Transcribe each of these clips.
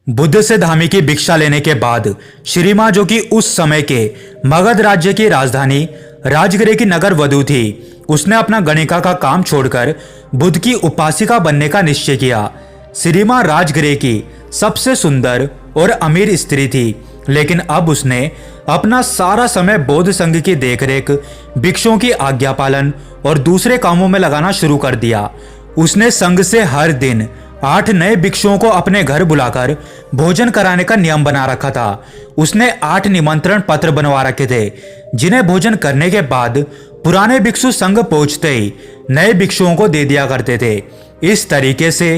बुद्ध से धामी की भिक्षा लेने के बाद श्री मां, जो कि उस समय के मगध राज्य की राजधानी राजगृह की नगर वधु थी, उसने अपना गणिका का काम छोड़कर बुद्ध की उपासिका बनने का निश्चय किया। श्री मां राजगृह की सबसे सुंदर और अमीर स्त्री थी, लेकिन अब उसने अपना सारा समय बौद्ध संघ की देखरेख, भिक्षुओं की आज्ञा पालन और दूसरे कामों में लगाना शुरू कर दिया। उसने संघ से हर दिन 8 नए भिक्षुओं को अपने घर बुलाकर भोजन कराने का नियम बना रखा था। उसने 8 निमंत्रण पत्र बनवा रखे थे, जिन्हें भोजन करने के बाद पुराने भिक्षु संघ पहुंचते ही नए भिक्षुओं को दे दिया करते थे। इस तरीके से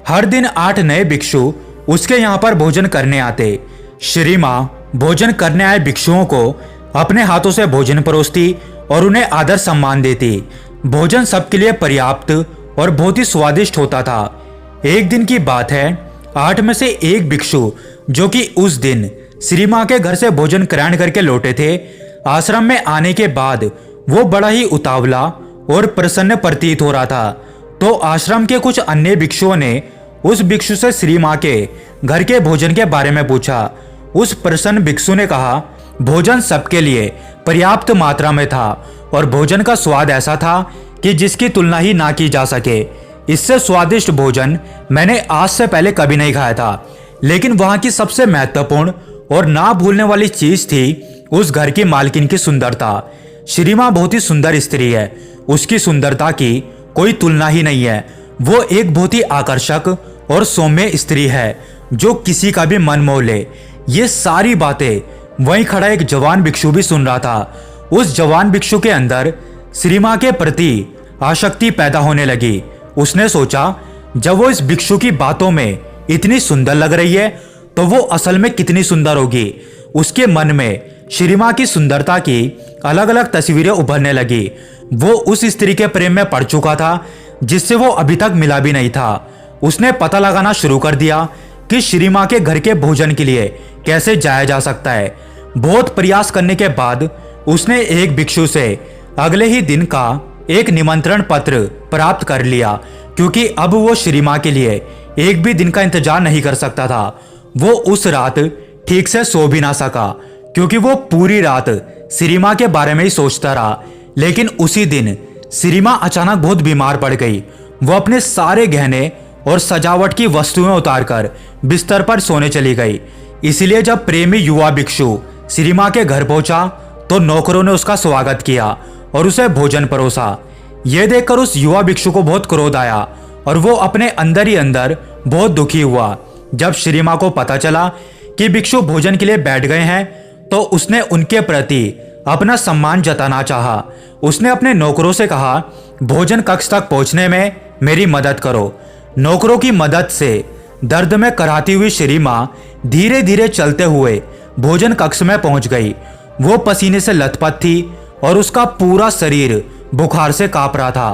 हर दिन 8 नए भिक्षु उसके यहाँ पर भोजन करने आते। श्री मां भोजन करने आए भिक्षुओं को अपने हाथों से भोजन परोसती और उन्हें आदर सम्मान देती। भोजन सबके लिए पर्याप्त और बहुत ही स्वादिष्ट होता था। एक दिन की बात है, 8 में से एक भिक्षु, जो कि उस दिन श्री मां के घर से भोजन ग्रहण करके लौटे थे, आश्रम में आने के बाद वो बड़ा ही उतावला और प्रसन्न प्रतीत हो रहा था। तो आश्रम के कुछ अन्य भिक्षुओं ने उस भिक्षु से श्री मां के घर के भोजन के बारे में पूछा। उस प्रसन्न भिक्षु ने कहा, भोजन सबके लिए पर्याप्त मात्रा में था और भोजन का स्वाद ऐसा था कि जिसकी तुलना ही ना की जा सके। इससे स्वादिष्ट भोजन मैंने आज से पहले कभी नहीं खाया था। लेकिन वहां की सबसे महत्वपूर्ण और ना भूलने वाली चीज थी उस घर की मालकिन की सुंदरता। श्री मां बहुत ही सुंदर स्त्री है, उसकी सुंदरता की कोई तुलना ही नहीं है। वो एक बहुत ही आकर्षक और सौम्य स्त्री है, जो किसी का भी मन मोह ले। ये सारी बातें वहीं खड़ा एक जवान भिक्षु भी सुन रहा था। उस जवान भिक्षु के अंदर श्री मां के प्रति आसक्ति पैदा होने लगी। उसने सोचा, जब वो इस भिक्षु की बातों में इतनी सुंदर लग रही है, तो वो असल में कितनी सुंदर होगी। उसके मन में श्री मां की सुंदरता की अलग अलग तस्वीरें उभरने लगी। वो उस स्त्री के प्रेम में पड़ चुका था, जिससे वो अभी तक मिला भी नहीं था। उसने पता लगाना शुरू कर दिया कि श्री मां के घर के भोजन के लिए कैसे जाया जा सकता है। बहुत प्रयास करने के बाद उसने एक भिक्षु से अगले ही दिन का एक निमंत्रण पत्र प्राप्त कर लिया, क्योंकि अब वो श्री मां के लिए एक भी दिन का इंतजार नहीं कर सकता था। वो उस रात ठीक से सो भी ना सका, क्योंकि वो पूरी रात श्री मां के बारे में ही सोचता रहा। लेकिन उसी दिन श्री मां अचानक बहुत बीमार पड़ गई। वो अपने सारे गहने और सजावट की वस्तुएं उतारकर बिस्तर पर सोने चली गई। इसलिए जब प्रेमी युवा भिक्षु श्री मां के घर पहुंचा, तो नौकरों ने उसका स्वागत किया और उसे भोजन परोसा। यह देखकर उस युवा भिक्षु को बहुत क्रोध आया और वो अपने अंदर ही अंदर बहुत दुखी हुआ। जब श्री मां को पता चला कि भिक्षु भोजन के लिए बैठ गए हैं, तो उसने उनके प्रति अपना सम्मान जताना चाहा। उसने अपने नौकरों से कहा, भोजन कक्ष तक पहुंचने में मेरी मदद करो। नौकरों की मदद से दर्द में कराहती हुई श्री मां धीरे धीरे चलते हुए भोजन कक्ष में पहुंच गई। वो पसीने से लथपथ थी और उसका पूरा शरीर बुखार से कांप रहा था।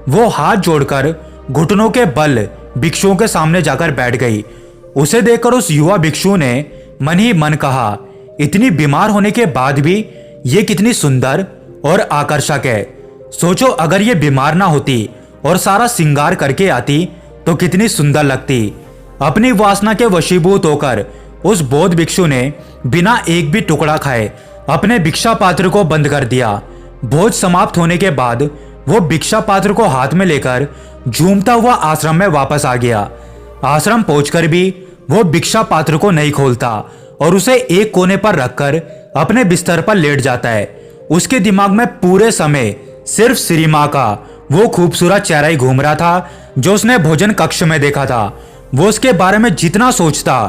वो हाथ जोड़कर घुटनों के बल भिक्षुओं के सामने जाकर बैठ गई। उसे देखकर उस युवा भिक्षु ने मन ही मन कहा, इतनी बीमार होने के बाद भी ये कितनी सुंदर और आकर्षक है। सोचो, अगर ये बीमार ना होती और सारा श्रृंगार करके आती, तो कितनी सुंदर लगती। अपनी वासना के वशीभूत होकर उस बौद्ध भिक्षु ने बिना एक भी टुकड़ा खाए अपने भिक्षा पात्र को बंद कर दिया। भोज समाप्त होने के बाद वो भिक्षा पात्र को हाथ में लेकर झूमता हुआ आश्रम में वापस आ गया। आश्रम पहुंचकर भी वो भिक्षा पात्र को नहीं खोलता और उसे एक कोने पर रखकर अपने बिस्तर पर लेट जाता है। उसके दिमाग में पूरे समय सिर्फ श्री मां का वो खूबसूरत चेहरा ही घूम रहा था, जो उसने भोजन कक्ष में देखा था। वो उसके बारे में जितना सोचता,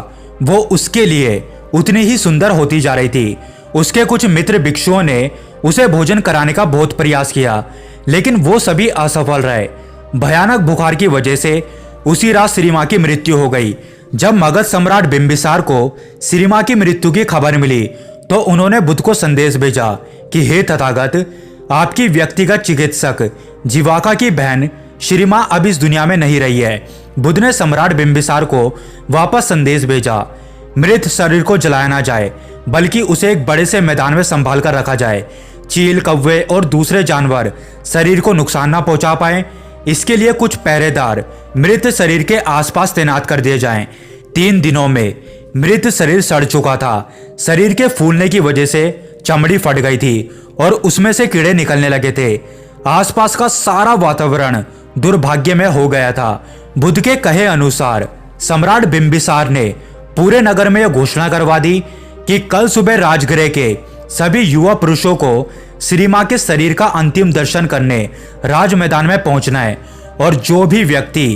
वो उसके लिए उतनी ही सुंदर होती जा रही थी। उसके कुछ मित्र भिक्षुओं ने उसे भोजन कराने का बहुत प्रयास किया, लेकिन वो सभी असफल रहे। भयानक बुखार की वजह से उसी रात श्री मां की मृत्यु हो गई। जब मगध सम्राट बिंबिसार को श्री मां की मृत्यु की खबर मिली, तो उन्होंने बुद्ध को संदेश भेजा कि हे तथागत, आपकी व्यक्तिगत चिकित्सक जीवाका की बहन श्री मां अब इस दुनिया में नहीं रही है। बुद्ध ने सम्राट बिंबिसार को वापस संदेश भेजा, मृत शरीर को जलाया ना जाए, बल्कि उसे एक बड़े से मैदान में संभाल कर रखा जाए। चील, कौवे और दूसरे जानवर शरीर को नुकसान ना पहुंचा पाए, इसके लिए कुछ पहरेदार मृत शरीर के आसपास तैनात कर दिए जाएं। 3 दिनों में मृत शरीर सड़ चुका था। शरीर के फूलने की वजह से चमड़ी फट गई थी और उसमें से कीड़े निकलने लगे थे। आसपास का सारा वातावरण दुर्भाग्यमय हो गया था। बुद्ध के कहे अनुसार सम्राट बिंबिसार ने पूरे नगर में यह घोषणा करवा दी कि कल सुबह राजगृह के सभी युवा पुरुषों को श्री मां के शरीर का अंतिम दर्शन करने राज मैदान में पहुंचना है और जो भी व्यक्ति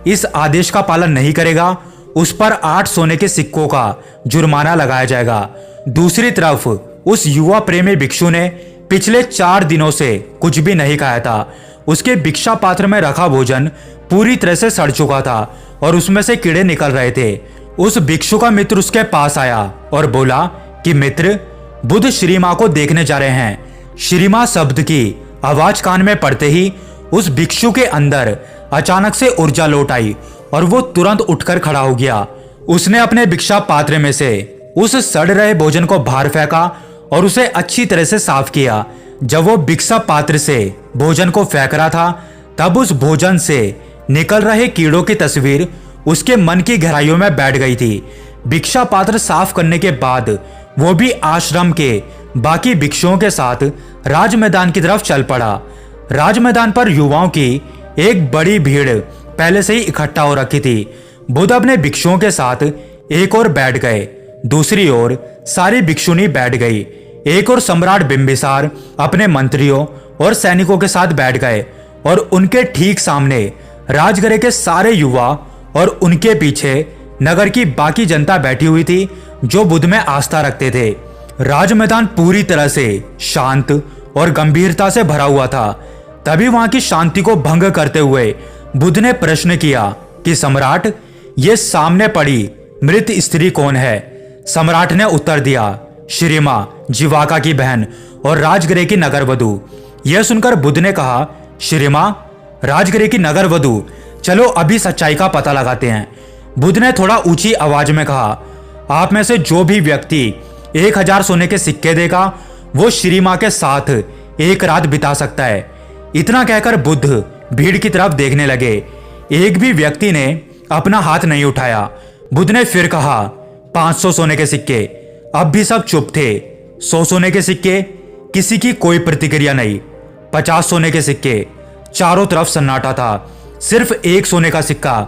इस आदेश का पालन नहीं करेगा उस पर 8 सोने के सिक्कों का जुर्माना लगाया जाएगा। दूसरी तरफ उस युवा प्रेमी भिक्षु ने पिछले 4 दिनों से कुछ भी नहीं खाया था। उसके भिक्षा पात्र में रखा भोजन पूरी तरह से सड़ चुका था और उसमें से कीड़े निकल रहे थे। उस भिक्षु का मित्र उसके पास आया और बोला कि मित्र, बुद्ध श्री मां को देखने जा रहे हैं। श्री मां शब्द की आवाज कान में पड़ते ही उस भिक्षु के अंदर अचानक से ऊर्जा लौट आई और वो तुरंत उठकर खड़ा हो गया। उसने अपने भिक्षा पात्र में से उस सड़ रहे भोजन को बाहर फेंका और उसे अच्छी तरह से साफ किया। जब वो भिक्षा पात्र से भोजन को फेंक रहा था तब उस भोजन से निकल रहे कीड़ों की तस्वीर उसके मन की गहराइयों में बैठ गई थी। भिक्षा पात्र साफ करने के बाद वो भी आश्रम के बाकी भिक्षुओं के साथ राज मैदान की तरफ चल पड़ा। राज मैदान पर युवाओं की एक बड़ी भीड़ पहले से ही इकट्ठा हो रखी थी। बुद्ध अपने भिक्षुओं के साथ एक ओर बैठ गए, दूसरी ओर सारी भिक्षुनी बैठ गई। एक और सम्राट बिंबिसार अपने मंत्रियों और सैनिकों के साथ बैठ गए और उनके ठीक सामने राजगृह के सारे युवा और उनके पीछे नगर की बाकी जनता बैठी हुई थी जो बुद्ध में आस्था रखते थे। राज मैदान पूरी तरह से शांत और गंभीरता से भरा हुआ था। तभी वहां की शांति को भंग करते हुए बुद्ध ने प्रश्न किया कि सम्राट, ये सामने पड़ी मृत स्त्री कौन है? सम्राट ने उत्तर दिया, श्री मां जीवाका की बहन और राजगृह की नगर वधु। यह सुनकर बुद्ध ने कहा, श्री मां, राजगृह की नगर वधु, चलो अभी सच्चाई का पता लगाते हैं। बुद्ध ने थोड़ा ऊंची आवाज में कहा, आप में से जो भी व्यक्ति 1000 सोने के सिक्के देगा वो श्री मां के साथ एक रात बिता सकता है। इतना कहकर बुद्ध भीड़ की तरफ देखने लगे। एक भी व्यक्ति ने अपना हाथ नहीं उठाया। बुद्ध ने फिर कहा, 500 सोने के सिक्के। अब भी सब चुप थे। 100 सोने के सिक्के, किसी की कोई प्रतिक्रिया नहीं। 50 सोने के सिक्के, चारों तरफ सन्नाटा था। सिर्फ 1 सोने का सिक्का,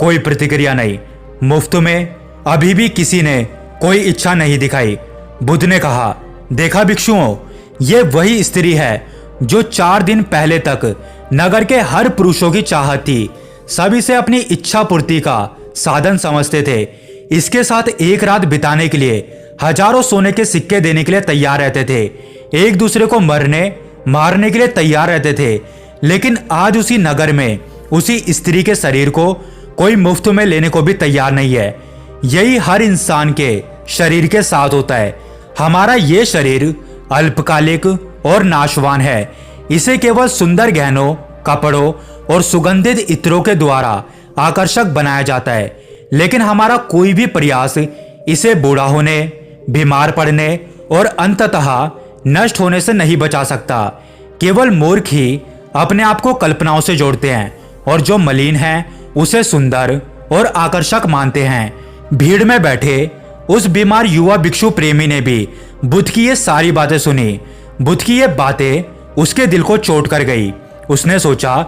कोई प्रतिक्रिया नहीं। मुफ्त में अभी भी किसी ने कोई इच्छा नहीं दिखाई। बुद्ध ने कहा, देखा भिक्षुओं, ये वही स्त्री है जो 4 दिन पहले तक नगर के हर पुरुषों की चाहत थी। सब इसे अपनी इच्छा पूर्ति का साधन समझते थे। इसके साथ एक रात बिताने के लिए हजारों सोने के सिक्के देने के लिए तैयार रहते थे। एक दूसरे को मरने मारने के लिए तैयार रहते थे। लेकिन आज उसी नगर में उसी स्त्री के शरीर को कोई मुफ्त में लेने को भी तैयार नहीं है। यही हर इंसान के शरीर के साथ होता है। हमारा ये शरीर अल्पकालिक और नाशवान है। इसे केवल सुंदर गहनों, कपड़ों और सुगंधित इत्रों के द्वारा आकर्षक बनाया जाता है। लेकिन हमारा कोई भी प्रयास इसे बूढ़ा होने, बीमार पड़ने और अंततः नष्ट होने से नहीं बचा सकता। केवल मूर्ख ही अपने आप को कल्पनाओं से जोड़ते हैं और जो मलिन है उसे सुंदर और आकर्षक मानते हैं। भीड़ में बैठे उस बीमार युवा भिक्षु प्रेमी ने भी बुद्ध की ये सारी बातें सुनी। बुद्ध की ये बातें उसके दिल को चोट कर गई। उसने सोचा,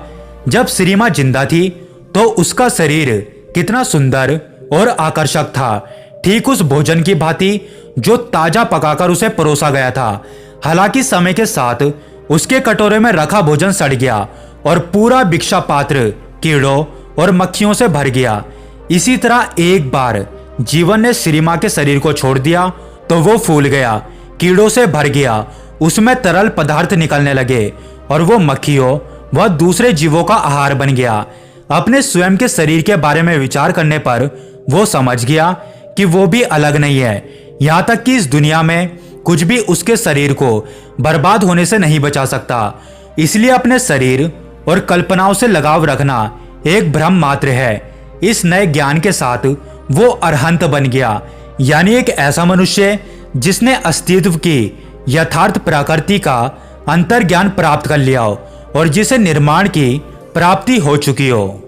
जब श्री मां जिंदा थी तो उसका शरीर कितना सुंदर और आकर्षक था, ठीक उस भोजन की भांति जो ताजा पकाकर उसे परोसा गया था। हालांकि समय के साथ उसके कटोरे में रखा भोजन सड़ गया और पूरा भिक्षा पात्र कीड़ों और मक्खियों से भर गया। इसी तरह एक बार जीवन ने श्री मां के शरीर को छोड़ दिया तो वो फूल गया, कीड़ों से भर गया, उसमें तरल पदार्थ निकलने लगे और वो मक्खियों व दूसरे जीवों का आहार बन गया। अपने स्वयं के शरीर के बारे में विचार करने पर वो समझ गया कि वो भी अलग नहीं है। यहाँ तक कि इस दुनिया में कुछ भी उसके शरीर को बर्बाद होने से नहीं बचा सकता। इसलिए अपने शरीर और कल्पनाओं से लगाव रखना एक भ्रम मात्र है। इस नए ज्ञान के साथ वो अरहंत बन गया, यानी एक ऐसा मनुष्य जिसने अस्तित्व की यथार्थ प्रकृति का अंतर्ज्ञान प्राप्त कर लिया हो और जिसे निर्माण की प्राप्ति हो चुकी हो।